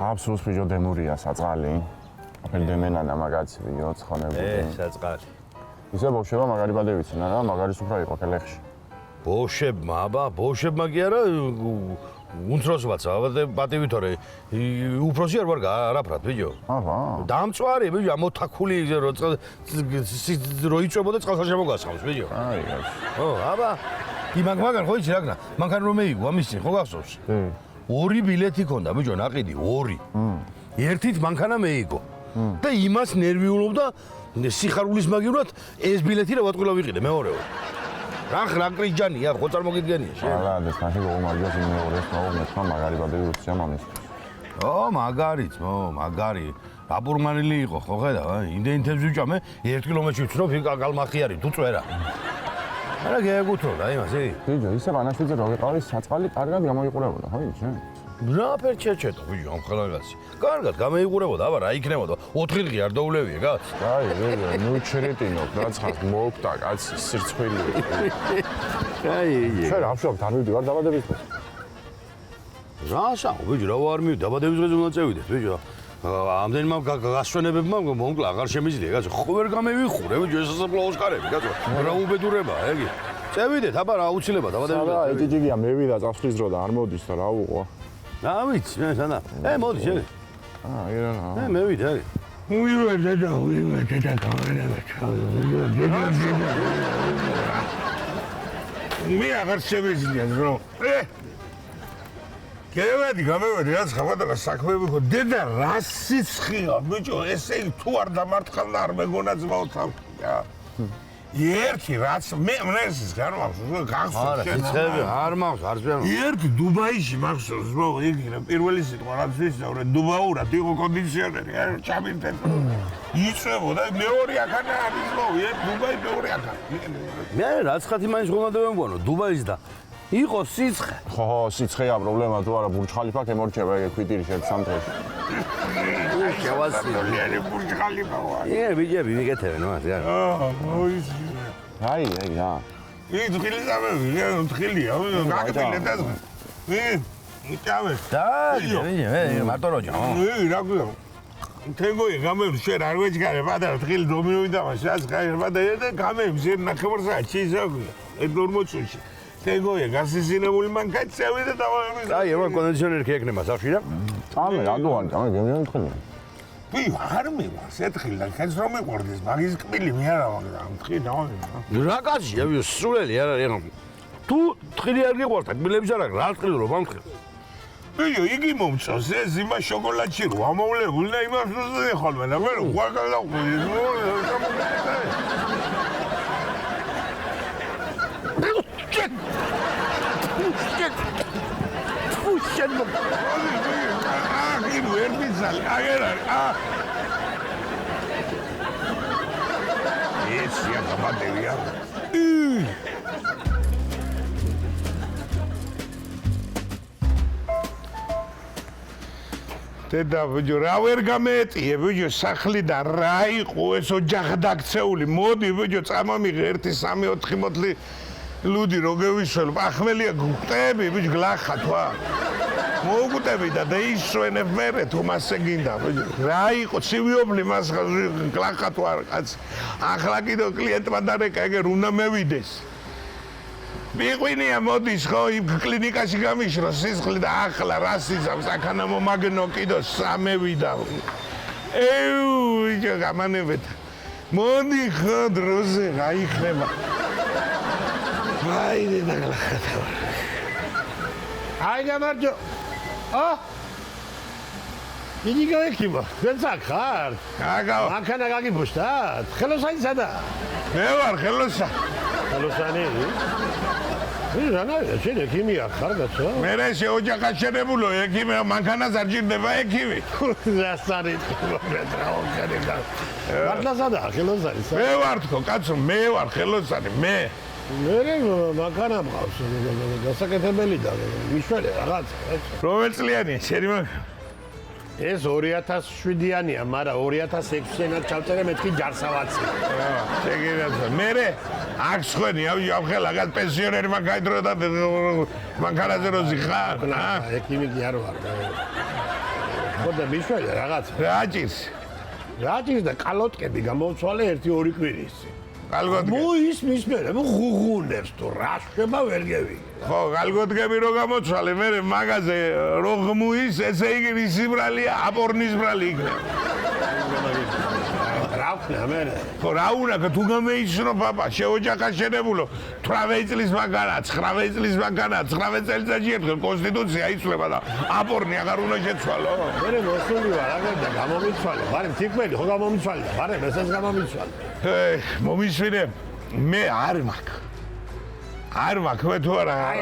აბსოლუტ ბიჭო დემურია საწყალი. აფერ დემენა და მაგაც ვიო ცხონებული. საწყალი. ისე ბოშება მაგარი ბადებიცი რა, მაგარი სუფრა იყო კელეხში. ბოშებმა, აბა, ბოშებმა კი არა უნცროსობაც, პატივი თორე უფროსი არ ვარ არაფრად, ბიჭო. აბა. დამწვარი, ბიჭო, ამოთაქული რო იწვებოდა წყალს არ შემოგასხამს, ბიჭო. აი, ო, აბა, მაგან ხო იცი რა, მანქანა რომ მეიგო ამის წინ ხო გახსოვს? ორი ბილეთი ქონდა, ბიჭო, ნაყიდი, ორი. ერთით მანქანა მეიგო. და იმას ნერვიულობდა სიხარულის მაგივრად ეს ბილეთი რა ვატყვილა ვიყიდე მეორეო. რა კრიჯანია, ხო წარმოგიდგენია შენ? არა, ეს მაშინ როგორ მაგიოს მეორეს მოგმეთხა მაგარი ბადები უცია მამის. ო, მაგარიც, მაგარი. აბურმანილი იყო, ხო ხედავ, იმდენი თევზი ვჭამე 1 კილომეტრში ვცნო გალმახიარი თუ წვერა. არა გეგუთროდა იმას, ბიჭო, ისე ბანაშვიძე რო ვიყავი, საწყალი კარგად გამოიყურებოდა, ხო იცი? რა ფერჩეჩეტო, ბიჭო, ამ ხალხაცი. კარგად გამოიყურებოდა, აბა რა იქნებოდა? 4 დღე არ დაულევია, კაც? აი, ნუ ჩერეტინო, რაცხას მოვკდა, კაცი, სირცხვილი. აი, შენ რა ვშობ, არ მივდივარ დაბადების დღეს? რა საუბარი, ბიჭო, რა ვარ მივდივარ, დაბადების დღეს უნდა წევიდეთ, ბიჭო. ამდენმა გასვენებებმა მომკლა, აღარ შემიძლია, კაცო, ხო ვერ გამევიხურე, ბიჭო, ეს სასაფლაოს კარები, კაცო. რა უბედურებაა, ეგ? წევიდეთ, აბა რა აუცილებლად დაბადების დღეს. არა, ეჭიჯიგია, მევიდა წასვლის დრო და არ მოდის და რა უყო. რა ვიცი, მე სანა. მოდი შენ. აი რა. მევიდა. უიღე და გამარება. მე აღარ შემიძლია რომ გევედი გამევედი რაც ხავდა საქმეები ხო დედა რა სიცხეა ბიჭო ესე თუ არ დამარცხალ და არ მეგონა ძმაო თავია ერთი რაც მე მნესის გამახსოვს გახსოვს არა სიცხეები არ მახსოვს არ ზვიან ერთი დუბაიში მახსოვს ზმაო იგი რა პირველი სიტყვა რაც ვისაუბრე დუბაურად იყო კონდიციონერი არ ჩამინდენ იწევოდა მეორე აქანა არის ზმაო დუბაი მეორე აქანა მე რაცხათი მაინც ხომადები მგონო დუბაის და იყო სიცხე. ხო, სიცხეა პრობლემა თუ არა ბურჯ ხალიფა ემორჩება ეგ ქვიტირი შენ სამთროში. შევასწავლე ბურჯ ხალიფაა. ბიჭები მიგეთებენ მას რა. მოიცი. აი, რა. ის ხილისამები, ხილია, გაკეთილე და მიწავე. და, ბიჭი, მარტო როჯა. რა ქვია? თენგოი გამებს შენ არ ვეჭგარე, პატარა ხილი დომინოვი და მას ხაერმა და გამებს შენ ნახევარსაათი ისაა. ეს 40-ში. თენგოია გასიზინებული მანქანა წევიდა და აი, ეხლა კონდიციონერი კი ეკნება სახში რა. წამე, რატო არ წამე, გემიან თხილი. ვი, არ მევა, სეთხილდა, ხენს რომ მეყორდეს, მაგის კბილი მე არა მაგდა, თხილი დავაგე. რა კაცია, სულელი არ არის, ეხლა. თუ თხილი არ გიყვარდა, კბილების არა, რა თხილი რომ ამთხილ. ბიჭო, იგი მომწონს, ეს იმა შოკოლადში რო ამოვლებული და იმას უზრდე ხოლმე და მე რა გავყვი. Puxa, aqui no Herbizal, esse é a bateria. დედა ბიჭო რა ვერ გამეეტიე ბიჭო სახლი და რა იყო ეს ოჯახი დაქცეული მოდი ბიჭო წამამიღე 1 3 4 მოდლი ლუდი რო გევისველ ახმელია გუტები ბიჭო გლახა თვა მოგუტები და დაისვენებ მე თუ მასე გინდა ბიჭო რა იყო ცივიობლი მას გლახა თვა კაც ახლა კიდო კლიენტმა დარეკა ეგერ უნდა მევიდეს მიყვინია მოდის ხო იმ კლინიკაში გამიშროს სისხლი და ახლა რა სიზამს აქანა მომაგნო კიდო სამევიდა ბიჭო გამანებეთ მოდი ხო დროზე რა იქნება აი და გლახათა აი გამარჯო იგი გაიქიმა δεν საკარ გაგა მანქანა გაგიბუშტა ხელოსანი სადა მე ვარ ხელოსანი რანა შენ ექიმია ხარ კაცო მე ეს ოჯახა შენებულო ექიმი მანქანას არ ჭირდება ექიმი ზასარი მეტრაო კანედა მართლა სადა ხელოსანი მე ვარ თქო კაცო მე ვარ ხელოსანი მე მანქანა მყავს გასაკეთებელი და მიშველი რაღაც რომელ წლიანია შენი მანქანა ეს 2007-იანია, მაგრამ 2006-იანად ჩავწერე მეთქი ჯარსავაცი. შეგირაცა. მე აქ ხვენი, ამ ხელაგად პენსიონერმა გაიდრო და მანქანაზე როზი ხარ? ექიმი კი არ ვარ. ხო და მიშველი რაღაც. რა ჭირს და კალოტკები გამოვცვალე 1-2 კვირის. გალგოდგები. მოის მისმერე, ღუღუნებს თუ რა შვება ვერ გევიგე. ხო, გალგოდგები რო გამოცვალე, მე მაგაზე რო ღმუის, ესე იგი ისი ბრალია, აპორნის ბრალი იქნება. რა ვქნა მე? ხო, რა უნდა თუ გამეიცნო papa, შეოჯახა შენებულო, 18 წლის მაგარა, 19 წლის მაგარა, 19 წელიწადში ერთხელ კონსტიტუცია იცვლება და აპორნი აღარ უნდა შეცვალო. მე მოსული ვარ, აგერ და გამომიცვალე. ბარემ თიკველი ხო გამომიცვალე, ბარემ ესეც გამომიცვალე. მომისვინე, მე არ მაქვს. არ მაქვს, მე თუ არა. აი,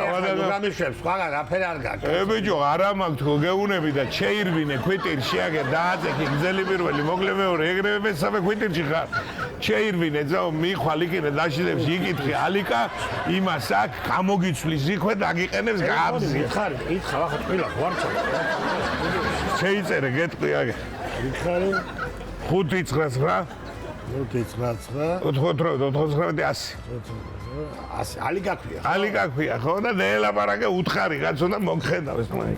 გამიშვებს, სხვაგან აფერ არ გაქვს. ბიჭო, არა მაქვს თქო, გეუნები და შეირბინე ქვიტირ შეაგე დააწექი გზელი პირველი, მოკლე მეორე, ეგრევე მესამე ქვიტირში ხარ. შეირბინე, ძაო, მიხვალ იქინე დაშილებში იკითხე, ალიკა იმას აქ გამოგიცვლის იქვე და გიყენებს გაბზი. მითხარი, ითხა, ახლა ყველა ვარჩა. შეიწერე, გეტყვი აგე. მითხარი 599 599 99 100 ალი გაქვია. ალი გაქვია, ხო და ნელაპარაკე უთხარი კაცო და მოგხედავს მაი.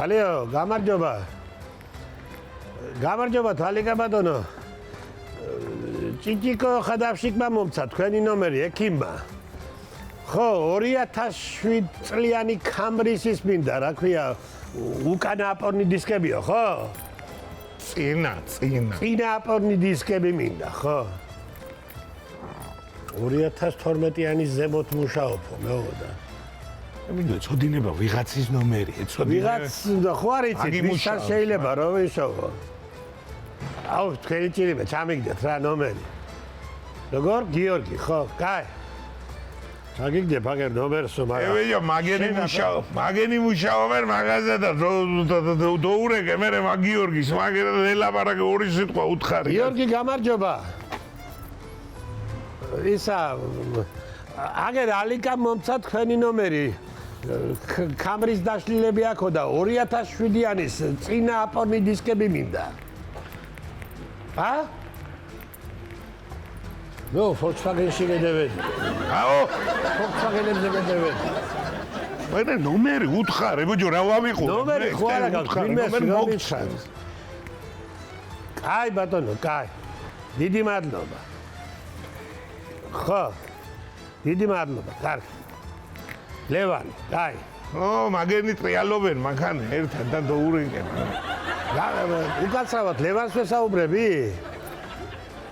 ალიო, გამარჯობა. გამარჯობა, თალიკა ბატონო. ჭიჭიკო ხადავშიკმა მომცა თქვენი ნომერი ექიმმა. ხო, 2007 წლიანი კამბრისის მინდა, რა ქვია, უკანა აპორნი დისკებიო, ხო? წინა. წინა აპორნი დისკები მინდა, ხო? 2012-იანი ზემოთ მუშაობო, მეოდა. მინდა წოდინება ვიღაცის ნომერი, ვიღაც ხო არ იცით, ვიღაც შეიძლება რომ ვიშოვო. აუ, თქვენი ჭირიმე, ჩამიგდეთ რა ნომერი. როგორ? გიორგი, ხო? კაი. ჩაგიგდებ აგერ ნომერსო, მაგრამ ევეჯა მაგენი მუშაობენ მაგაზე და დოურეგე მე მაგიორგის, მაგერა ელაპარაკე ორი სიტყვა უთხარი. გიორგი, გამარჯობა. ისა აგერ ალიკამ მომცა თქვენი ნომერი. კამრის დაშლილები აქო და 2007-იანის წინა აპორნი დისკები მინდა. ა? ნო, Volkswagen-ში გადავედი. აო, Volkswagen-ებზე გადავედი. მე ნომერი უთხარი, ბიჭო, რა ვამიყო? ნომერი ხო არა გაქვს, ნომერი მოგცხრა. კაი ბატონო, კაი. დიდი მადლობა. ხო. დიდი მადლობა, კარგი. ლევანი, კაი. ო, მაგენი ტრიალობენ მანქან ერთად და დოურენგენ. უკაცრავად ლევანს ვესაუბრები?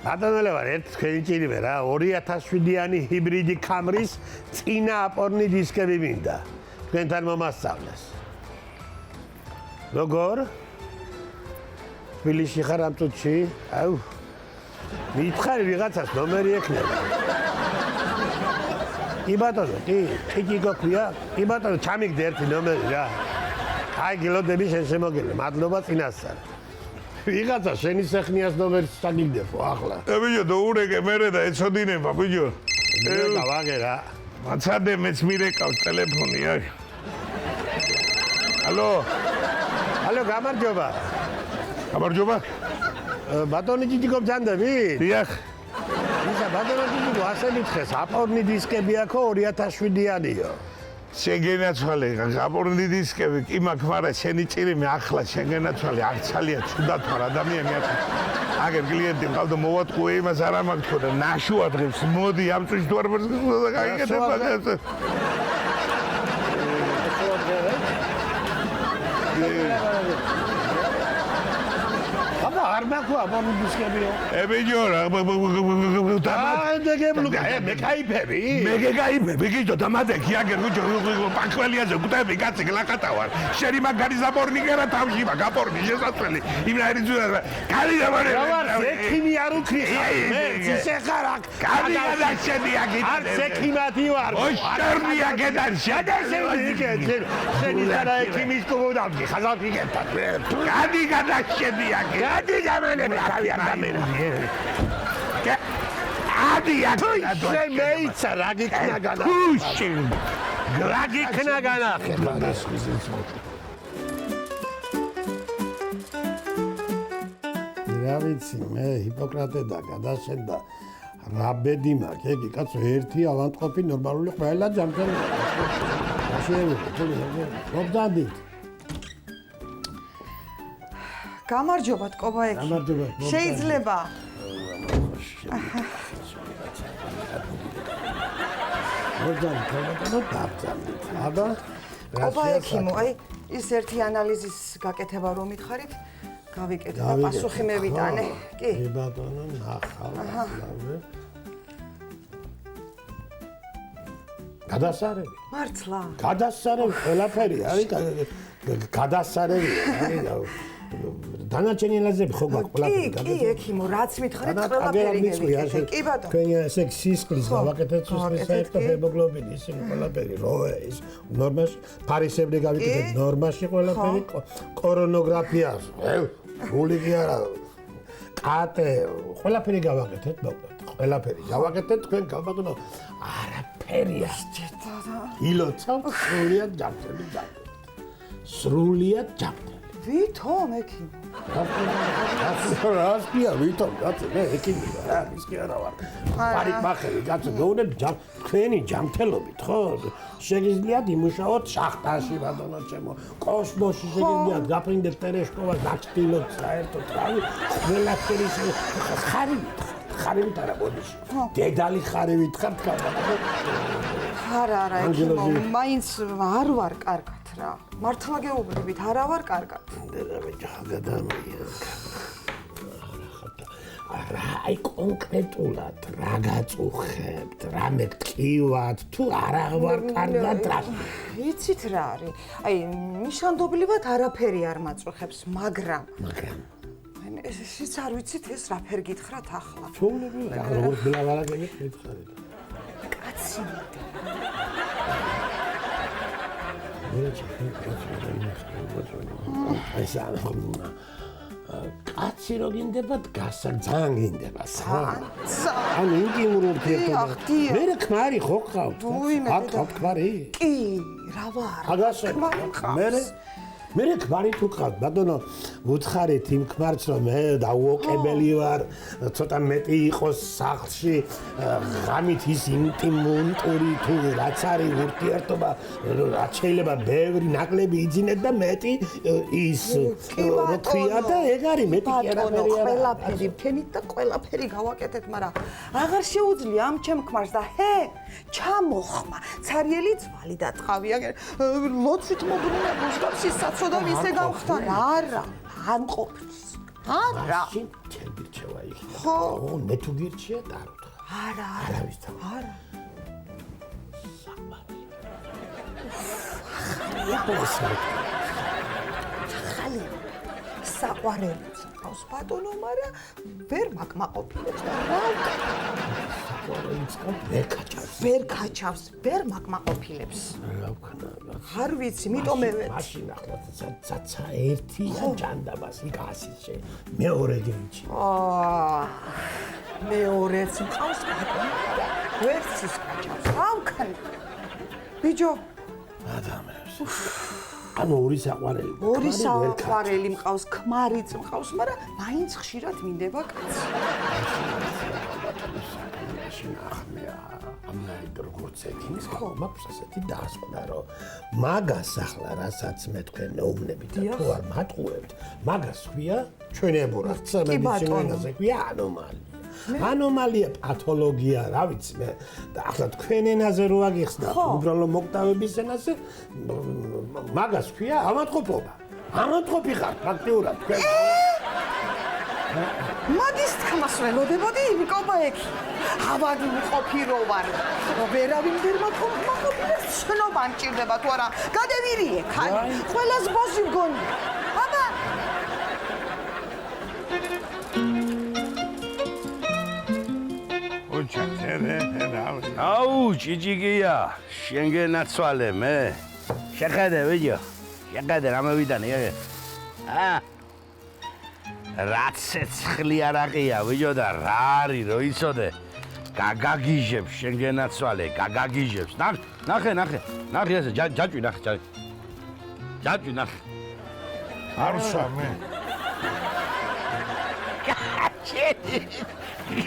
ბატონო ლევან, ერთ თქვენი ჭირიმე რა, 2007-იანი ჰიბრიდი კამრის წინა აპორნი დისკები მინდა. თქვენთან მომასწავლეს. როგორ? თბილისში ხარ ამ წუთში? აუ. მითხარი ვიღაცას ნომერი ექნება. კი ბატონო, კი გოქვია? კი ბატონო, ჩამიგდე ერთი ნომერი რა. აი გილოდები შენ შემოგელე, მადლობა წინასწარ. ვიღაცა შენი სეხნიას ნომერს წაგიგდებო ახლა. ბიჭო, დოურეგე მე და ეცოდინება, ბიჭო. მირეკა ვაგე რა. მაცადე მეც მირეკავს ტელეფონი, აი. ალო. ალო, გამარჯობა. გამარჯობა. ბატონი ჭიჭიკო ბძანდები? დიახ. ისა ბატონო ჭიჭიკო ასე მითხეს, აპორნი დისკები აქო 2007-იანიო. შეგენაცვალე, აპორნი დისკები, კი მაქვს, მაგრამ შენი ჭირიმე ახლა შეგენაცვალე, აქ ცალია ცუდად ვარ ადამიანი აქ. აგერ კლიენტი მყავდა მოვატყუე იმას არ მაქვს თქო და ნაშუა დღეს მოდი ამ წუთში თუ არ მერცხდა და გაიგეთებ მაგას. არ მაქვს აპორნი დისკებიო. ბიჭო, დეგებლუკა, მე кайფები. მე გეკაიფები, გიჯო დამადექი აგერ ბიჭო, პანკველიაზე გუტები კაცი გლაკატა ვარ. შენი მაგარი ზაპორნი გერა თავში მაგ აპორნი შესაძლებელი. იმნაირი ძულა. კალი დამარე. რა ვარ, ზექიმი არ უქრი. მე ციხარაკ. კალი გადაშენი აგით. არ ზექიმათი ვარ. ოშტერნია გედარში. შენი არა ექიმის კუბოდავდი, ხაზავ ფიგებთან. კალი გადაშენი აგით. კალი გამენები არავი არ გამენები. ადია შენ მეიცა რა გიქნა განახება. თუშინ. რა გიქნა განახება. რა ვიცი, მე ჰიპოკრატე და გადაშენდა რა ბედი მაქვს, ეგი კაცო ერთი ავანტყოფი ნორმალური ყველა ჯამთან. შეიძლება, მოგდანდით. გამარჯობა ტკობაექი. გამარჯობა. შეიძლება. მოძალ დავწამით. აბა ტკობაექიმო, აი ის ერთი ანალიზის გაკეთება რომ მითხარით, გავიკეთე და პასუხი მევიტანე. კი. კი ბატონო, ნახავ. გადასარევი. მართლა. გადასარევი ყველაფერი არის გადასარევი არის დანარჩენი ელაზები ხო გაქვს ყველაფერი კი, ექიმო, რაც მითხარით ყველაფერი მევიკეთე. კი ბატონო. თქვენი ესე სისხლის გავაკეთეთ სისხლის საერთო ჰემოგლობინი ისინი ყველაფერი როე ის ნორმაში ფარისებრი გავიკეთეთ ნორმაში ყველაფერი კორონოგრაფია გული კი არა კატე ყველაფერი გავაკეთეთ მოკლედ ყველაფერი გავაკეთეთ თქვენ გაბატონო არაფერია ილოცავ სრულიად ჯანმრთელი სრულიად ჯანმრთელი ვითომ ექიმო რასია ვითომ კაცო მე ექიმი რა ის კი არა ვარ პარიკმახერი კაცო გეუნებ თქვენი ჯანმრთელობით ხო შეგიძლიათ იმუშაოთ შახტაში ბატონო ჩემო კოსმოსში შეგიძლიათ გაფრინდეთ ტერეშკოვას დაგჭდილოთ საერთოდ რავი ყველაფერი ხარივით არა ბოდიში დედალი ხარივით ხარ თქვა არა ექიმო მაინც არ ვარ კარგად რა მართლა გეუბნებით არა ვარ კარგად აი კონკრეტულად რა გაწუხებთ, რა მეკითხივათ, თუ არა ვარ კარგად რა. იცით რა არის? აი, ნიშანდობლივად არაფერი არ მაწუხებს, მაგრამ ისიც არ ვიცით ეს რა ფერ გითხრათ ახლა. ჩაუნები რა, როგორც ბლავარაგები გითხარით. კაცი კაცი რო გინდება დგასა ძალიან გინდება ან ინტიმურ ურთიერთობა მე ქმარი ხო ყავთ აქ ქმარი კი რა ვარ აგასე მე ქმარი თუ ყავთ ბატონო უთხარით იმ ქმარს რომ მე დაუოკებელი ვარ ცოტა მეტი იყოს სახლში ღამით ის ინტიმური თუ რაც არის ურთიერთობა რაც შეიძლება ბევრი ნაკლები იძინეთ და მეტი ის რო ქვია და ეგ არის მეტი კერაფერია ყველაფერი ფენით და ყველაფერი გავაკეთეთ მაგრამ აღარ შეუძლია ამ ჩემ ქმარს და ჰე ჩამოხმა ცარიელი ძვალი და ტყავი ლოცვით მოგრუნებოს და სიცოცხლე ისე გავხდარა არა არ მყოფს არა გირჩევა იქ ხო მე თუ გირჩია დაუთხა არა არავის და არა საყვარელი წავს ბატონო მაგრამ ვერ მაკმაყოფილებს და რა ვერ ქაჩავს ვერ მაკმაყოფილებს რა ვქნა არ ვიცი მიტომ მევეც მაშინ ახლა ცაცა ერთია ჯანდაბას იქ ასიჩე მეორე გიჩი მეორეც მყავს ბატონო ვერც ის ქაჩავს რა ვქნა ბიჭო ადამიანს ანუ ორი საყვარელი მყავს ქმარიც მყავს მაგრამ მაინც ხშირად მინდება კაცი ამაი როგორც ექიმის ხო მაქვს ასეთი დასკვნა რომ მაგას ახლა რასაც მე თქვენ მეუბნებით და თუ არ მატყუებთ მაგას ქვია ჩვენებურად სამედიცინოზე ქვია ანომალია პათოლოგია რა ვიცი მე და ახლა თქვენ ენაზე რო აგიხსნა უბრალო მოკტავების ენაზე მაგას ქვია ავადმყოფობა ავადმყოფი ხარ ფაქტიურად თქვენ მაგის თქმას ველოდებოდი ნიკობაექი ავადმყოფი რო ვარ ვერავინ ვერ მაკმაყოფილებს შენობა მჭირდება თუ არა გადევირიე ხანი ყველას ბოსი მგონი აბა აუ ჭიჭიკია შენგენაცვალე მე შეხედე ვიჯო შეხედე რა მევიტანე რაც ცეცხლი არაყია ვიჯო და რა არის რო იცოდე გაგაგიჟებს შენგენაცვალე გაგაგიჟებს ნახე ესე ჯაჭვი ნახე ჯაჭვი ნახე არ ვსვამე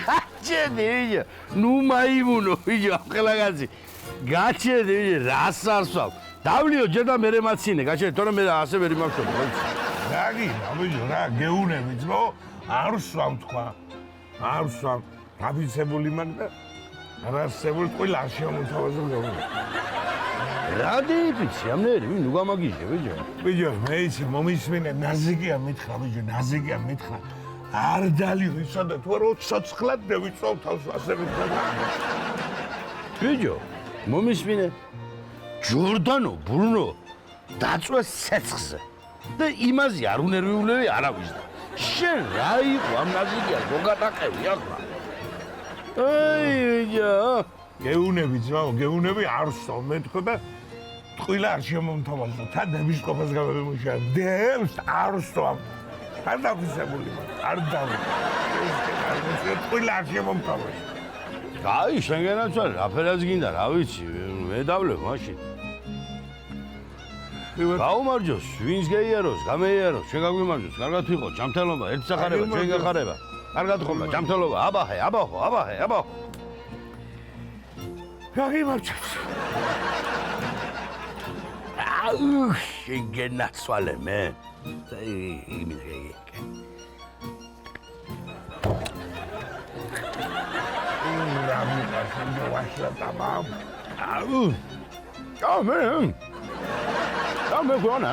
გაჩედი ვიჯო ნუ მაიმუნო ვიჯო ახლა გაჩედი ვიჯო რას არსვავ დავლიო ჯერ და მერე მაცინე გაჩედი თორემ მე ასე ვერ იმახსოვს რა გაგინა ბიჭო რა გეუნები ძმო არ ვსვამ თქვა არ ვსვამ დაფიცებული მაგ და არ არსებული ყველა არ შემოთავაზო გეუნები რა დიფიცი ამნერი ვინ ნუ გამაგიჟე ბიჭო ბიჭო მე იცი მომისმინე ნაზიკია მითხრა ბიჭო ნაზიკია მითხრა არ დალიო ისა და თუ არა ცოცხლად დავიწოვ თავს ასე მითხრა ბიჭო მომისმინე ჯორდანო ბრუნო დაწვეს ცეცხლზე და იმაზე არ უნერვიულები არავის და შენ რა იყო ამ ნაზიკია გოგატაყევი ახლა აი ბიჭო გეუნები ძმაო გეუნები არ ვსვამ მე თქო და ტყილა არ შემომთავაზო თან დების ყოფას გამემუშა დებს არ ვსვამ არ დაფიცებული არ დავი ტყილა არ შემომთავაზო აი შენგენაც არის რაფერაც გინდა რა ვიცი მე დავლებ მაშინ გაუმარჯოს ვინს გეიაროს გამეიაროს შენ გაგვიმარჯოს კარგად ვიყო ჯამთელობა ერთ სახარება შენ გახარება კარგად ხომ ჯამთელობა აბახე აბახო გაგიმარჯოს აუ შენგენაცვალე მე იმიგი რამი პასენჯო ვაშლა თამამ მე გონა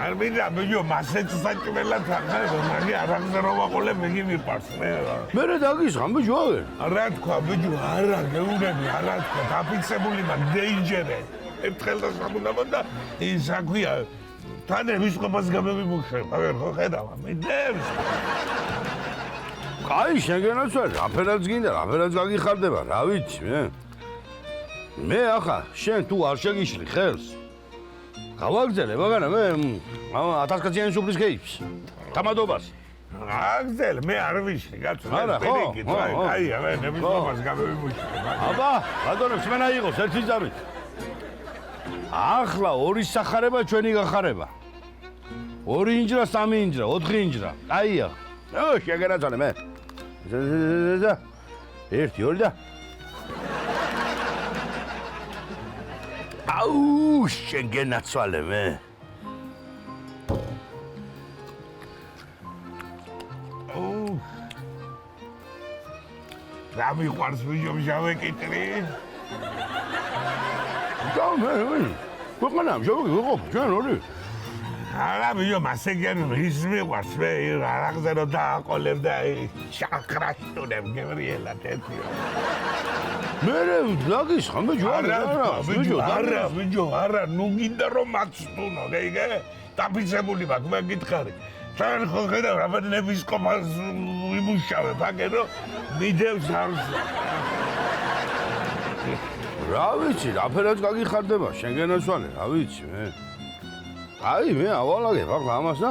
არ მინდა ბიჭო მასეც საჭმელად ახლა მაგი არაგზროვა ყოლე მეგი მიყარს მე რა დაგისხამ ბიჭო რა თქვა ბიჭო არა გეუნები არა თქვა დაფიცებული მაგ დეინჯერე ერთხელ და სამუდამოდ და ის აქვია თანების ყოფას გამემიმუშავე მაგრამ ხო ხედავ მე დებს კაი შენგენაც არის რაფერაც გინდა რაფერაც გაგიხარდება რა ვიცი მე ახლა შენ თუ არ შეგიშლი ხელს გავაგზელე მაგრამ მე 1000 კაციანი სუფრის გეიფს თამადობას აგზელ მე არ ვიშლი კაცო არა ხო აი მე ნების ყოფას გამემიმუშავე აბა ბატონებს მენა იყოს ერთი წამით ახლა ორი სახარება ჩვენი გახარება 2 ინჯრა 3 ინჯრა 4 ინჯრა აია შეგენაცვალე მე ერთი ორი და აუ შეგენაცვალე მე რა მიყვარს ბიჭო მჟავე კიტრი ქვეყანამ შევიღო ჩვენ ორი არა ბიჭო მასეგიანი რის მიყვარს მე არაღზერო დააყოლებ და შახრაშტუნებ გევრიელა თეთრიო მე დაგისხამ ბიჭო არა ბიჭო არა ნუ გინდა რომ მაცდუნო გეიგე დაფიცებული მაქვს მე გითხარი თან ხო ხედავ რაბანების ყოფას ვიმუშავებ აგერო მიდევს არს რა ვიცი რაფერაც გაგიხარდება შენგენაცვალე რა ვიცი მე აი მე ავალაგებ ახლა ამას და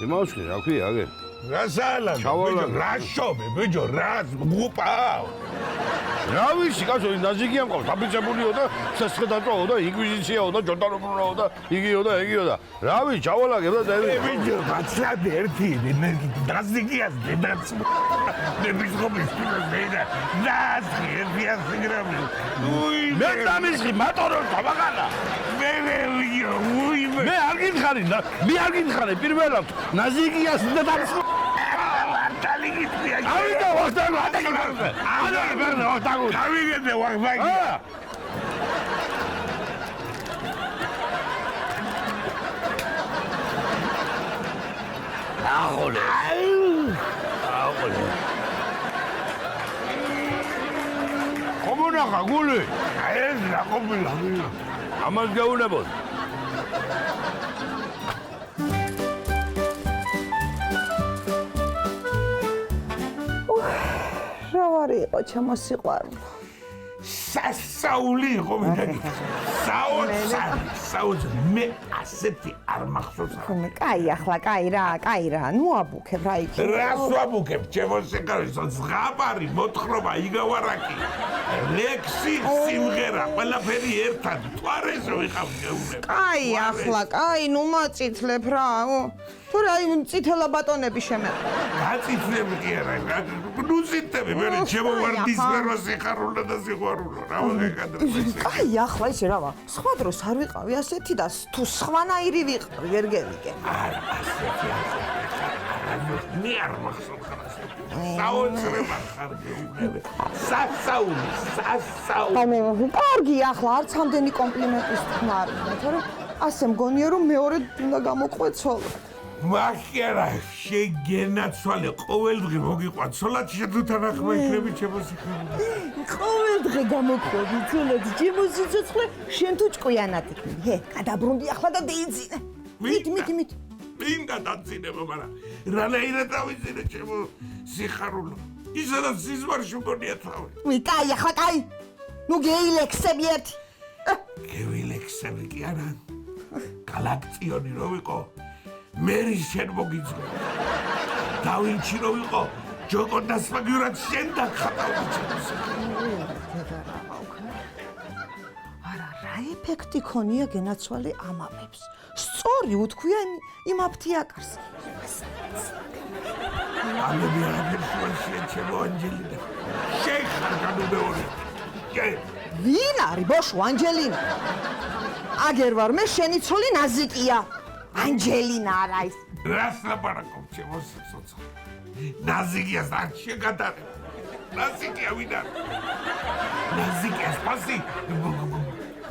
იმავსკი რა ქვია აგე რა საალაგე ბიჭო რა შობე ბიჭო რა გუპაო რა ვიცი კაცო ნაზიკია მყავს დაფიცებულიო და ცეცხლი დაწვაო და ინკვიზიციაო და ჯორდანობრუნაო და იგიო და ეგიო და რა ვიცი ავალაგებ და ბიჭო მაცლად ერთი ნაზიკიას დედაც ნების ხობის და ნაზიკიას გრამი მე დამისხი მატორო თამაგანა მე არ გითხარი მე არ გითხარი პირველად ნაზიკიას დედაც ავიდა ვახტანგო არა ბერნა ვახტანგო ავიგეთე ვახტანგი აღოლე კომუნახა გული ეს რა ყოფილა ამას გეუნებოდ რა ვარი იყო ჩემო სიყვარული სასაული იყო მე საოცარი მე ასეთი არ მახსოვს ხომ კაი ახლა კაი რა ნუ აბუქებ რა იქ რას ვაბუქებ ჩემო შეკარის ზღაპარი მოთხრობა იგავარაკი ლექსი სიმღერა ყველაფერი ერთად თვარეზე ვიყავ გეუნებ კაი ახლა კაი ნუ მაწითლებ რა თორე აი წითელა ბატონები შემეყვა. გაწითლები კი არა, ნუ წითლები, მე ჩემო ვარდის ვერო სიხარულა და სიყვარულო, რა მოგეკადრე. კაი, ახლა ისე რავა, სხვა დროს არ ვიყავი ასეთი და თუ სხვანაირი ვიყავი, ვერ გელიგე. არა, ასეთი მე არ მახსოვს ხარასე. საოცრება ხარ გეუბნები. სასაული. ანუ კარგი, ახლა არც ამდენი კომპლიმენტის თქმა არ უნდა, თორე ასე მგონია რომ მეორე უნდა გამოყვეცოლო. მაგერა შეგენაცვალე ყოველდღე მოგიყვან ცოლად შედუთან ახმა იქნები ჩემო სიხარული. ყოველდღე გამოყვები ცოლად ჩემო სიცოცხლე შენ თუ ჭკვიანად იქნები. ჰე, გადაბრუნდი ახლა და დეიძინე. მით. მინდა დაწინება, მაგრამ რანაირად დავიძინე ჩემო სიხარულო. ისედაც სიზმარში მგონია თავი. კაი, ახლა კაი. ნუ გეილექსები ერთი. გეილექსები კი არა. გალაქციონი რო ვიყო, მერი შენ მოგიძღე. დავინჩი რო ვიყო, ჯოკონდას მაგიურად შენ დაგხატავდი ჩემო სიხარულო. არა, რა ეფექტი ქონია გენაცვალე ამამებს. სწორი უთქვია იმ აფთიაკარს. ამები არაფერშია ჩემო ანჯელინა. შენ ხარ განუბეორი. ვინ არის ბოშო ანჯელინა? აგერ ვარ მე შენი ცოლი ნაზიკია. ანჯელინა არა ის. რას ლაპარაკობ ჩემო სიცოცხლე? ნაზიკიას არ შეგატარებ. ნაზიკია ვინ არის? ნაზიკიას პასი.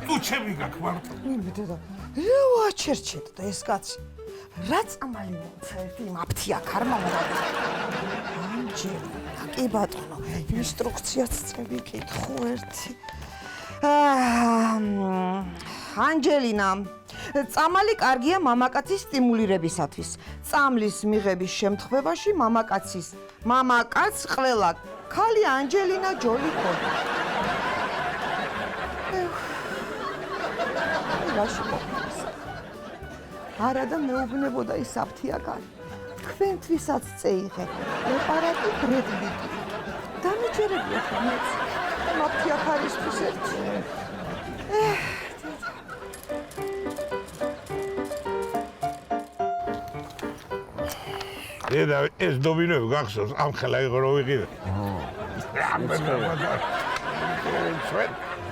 თუ ჩემი გაქვარტო. მიდედა. რა ვაჩერჩეთ და ეს კაცი? რა წამალი მოცა ერთი იმ აფთიაკარმა მომადა. ანჯელინა, კი ბატონო, ინსტრუქციაც წები კითხო ერთი. ანჯელინა, წამალი კარგია მამაკაცის სტიმულირებისათვის. წამლის მიღების შემთხვევაში მამაკაცს ყველა ქალი ანჯელინა ჯოლი ხდება. რაში ყოფნის? არა და მეუბნებოდა ის აფთიაკარი. თქვენთვისაც წეიღე პრეპარატი ბრედბიტი. დამიჯერებია ხმაც. აფთიაკარისთვის ერთი. დედა, ეს დომინოები გახსოვს, ამ ხელა იყო რო ვიყიდე.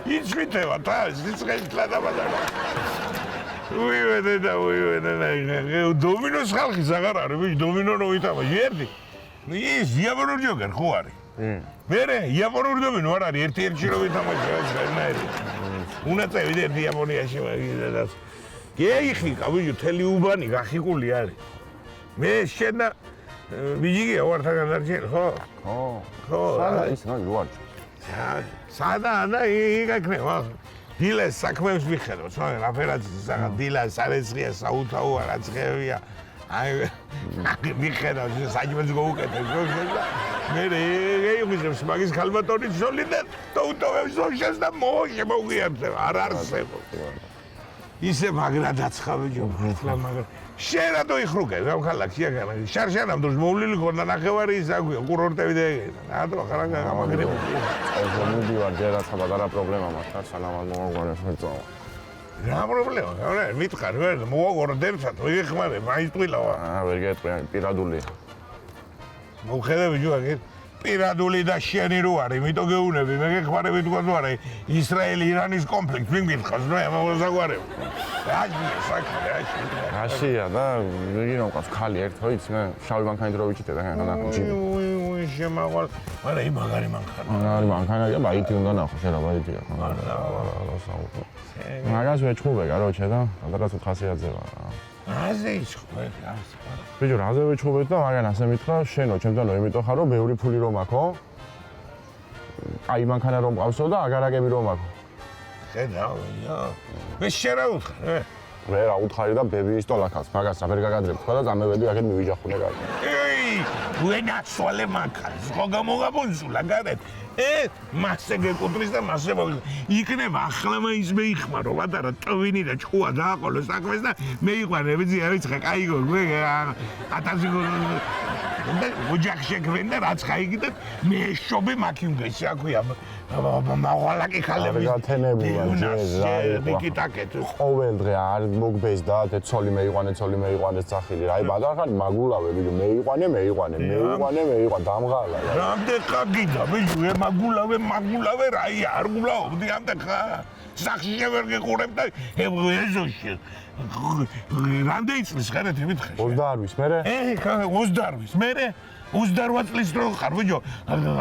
იცვითევა და სიცხეშლა დამადარა. უივე დედა, დომინოს ხალხის აღარ არის, ვიში დომინო რო ვითამაშ, ერთი. ის იაპონური ჯოკერ ხო არის? მერე იაპონური დომინო არ არის, ერთ-ერთი რო ვითამაშე, რაღაცნაირი. უნდა წევიდე იაპონიაში მაგიდა და გეიხნიკა, ვიში თელი უბანი გახიკული არის. მე შენ და ვიჯიგია ვართაგან დარჩენ, ხო? ხო. სადა ის რა ვარ? სადა და იგაკნება. დილას საქმეებს ვიხედავ, მაგრამ აფერაციის საღა დილას არეცხია საუთაო არაცხევია. აი ვიხედავ საჯმეს გოუკეთებ და მე ეიგებს მაგის ქალბატონი ცოლიდან და უტოვებს შენს და მოგიებდე არ არსებობს. ისე მაგრადაც ხავე ჯო ხლა მაგრა შენ რატო იხრუკე რა ქალაქში აგამა შარშანამ დროს მოვლილი ხონდა ნახევარი ის აგვია კურორტები და რატო ხარ გამაგრებული ეს მომდივარ ჯერაც ხაბადარა პრობლემა მაქვს სალამად მოგვარებს მეწავა რა პრობლემა რა მითხარ ვერ მოვაგორებ ერთად ვიხმარე მაინც ტყილავა ვერ გეტყვი პირადული მოხედები ჯო აგერ პირადული და შენი რო არის, იმიტომ გეუნები, მე გეხმარები თქვა თუ არა, ისრაელი-ირანის კონფლიქტი, ვინ გითხავს, ნუ ამავაზაგვარებ. რაშია საქმე, რაშია და ვიგინო ყავს ხალი ერთო იცი, მე შავი მანქანით რო ვიჭიტე და ხან ნახო. უი, შემავალ. არა, იმ მაგარი მანქანა. მაგარი მანქანაა, ბაიტი უნდა ნახო, შენ რა ბაიტია. მაგას ვეჩხუბე, კაროჩე და რაღაც ხასიათზე ვარ. აზე იცხო, ბიჭო, რაზე ვეჩხუბეთ და მაგან ასე მითხრა, შენო ჩემთან იმიტომ ხარო, ბევრი ფული რომ აქო. აი მანქანა რომ ყავსო და აგარაკები რომ აქო. ხედავია. მე შენ რა უთხარ? მე რა უთხარი და ბებიის ტოლაკავს, მაგას რა ვერ გაგადრებ თქვა და წამევედი აქეთ მივიჯახუნე კარგი. ეი, ვენაცვალე მანქანას ხო გამოგაბონსულა გარეთ მასე გეკუთვნის და მასე იქნება ახლა მაინც მეიხმარო ვატარა ტვინი და ჭკუა დააყოლო საქმეს და მეიყვანე ვიცი არ ვიცი კაი გოგო 1000 ოჯახ შეგვენ და რაც ხაიგი და მეშობე მაქი უნდა ისე აქვია მაღალაკი ხალები გათენებულა ნიკიტაკეთ ყოველ დღე არ მოგბეზდა ცოლი მეიყვანე სახილი აი ბადარხანი მაგულავე ვიდო მეიყვანე დამღალა რამდენ ხაგიდა ბიჭო მაგულავე რაი არ გულაობდი ამდენ ხა სახში შევერ გიყურებ და ეზოში რამდენი წლის ხარეთ მითხე 28-ვის მერე 28-ვის მერე 28 წლის დრო ხარ ბიჭო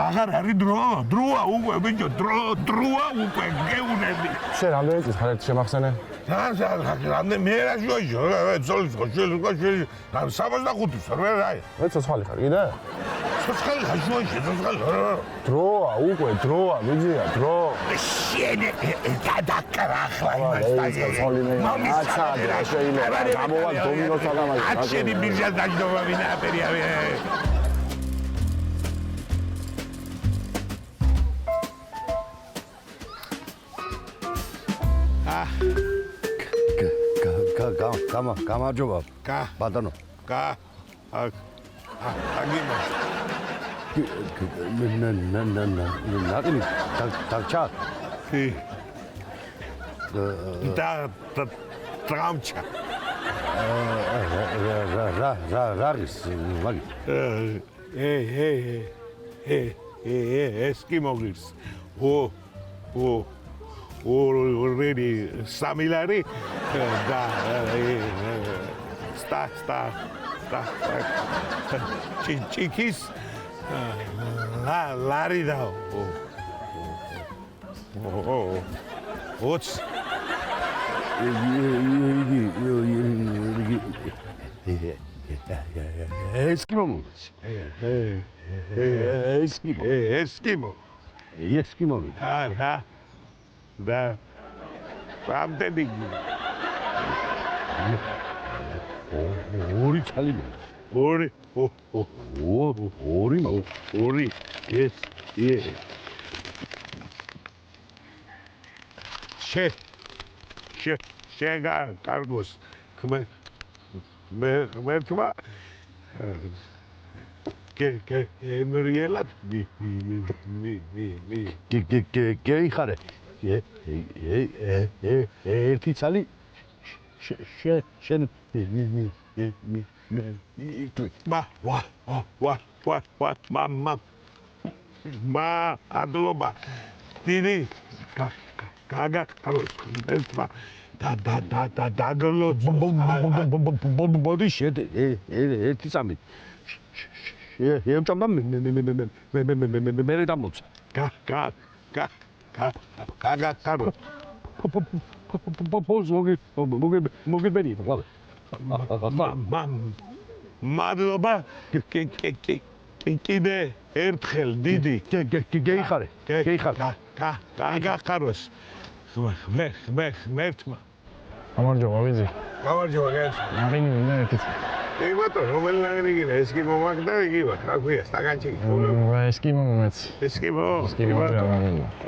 აღარ არის დროა უკვე ბიჭო დროა უკვე გეუნები შენ რამდენი წლის ხარ შემახსენე რამდენი მე რა შოშო ზოლის შოშო 65-ის რაი მე ცოცხალი ხარ კიდე ცოცხალი ხარ დროა უკვე ვიძია დრო შენ დაკრა ახლა იმას შეიძლება გამოვა დომინოს საგამაჟი აცენი ბიჟა დაჯდომა ვინა აფერიავე გამარჯობა ბატონო აგიმა ნატინი დაგჩა და ტრამჩა რაგის მაგი ესკიმოგის already samilari da sta chikis lari da what's Eskimo. Da რამდენი ორი ცალი ორი ეს შეგა კარგოს მე თვა კე ემრიელად გეიხარე ერთი ცალი შენ მა ადლობა დიდი გაგაკაროს ერთმა და დაგლო ბოდი შედ ერთი სამი ემჭამდა მე დამოცა გაგაკარო მოგებენი მადლობა კიდე ერთხელ დიდი გეიხარე გაგაკაროს მერთმა გამარჯობა ვიძი გამარჯობა გენს ნაღინი მინდა ერთიც იგივე რომელი ნაღინი გინდა ესკიმო მაგ და იგივე რა ქვია სტაკანჩიკი ესკიმო მეც ესკიმო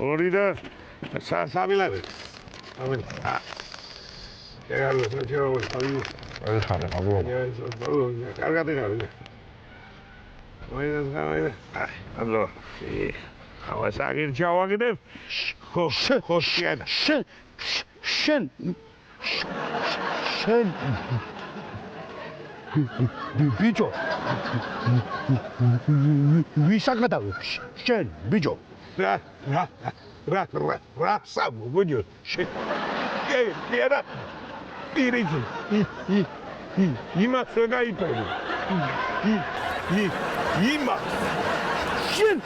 ორი და სამი ლარი ეგაროს რაჭაო აი ხარ მაგლობა კარგად იღარ მოიდა ალო ავა საგირჩა ვაგდებ ხო შენ ბიჭო ვისაკადავ შენ ბიჭო რა სამო ბუჯო კერა პირიძი იმას ვეგაიფერი იმა შენ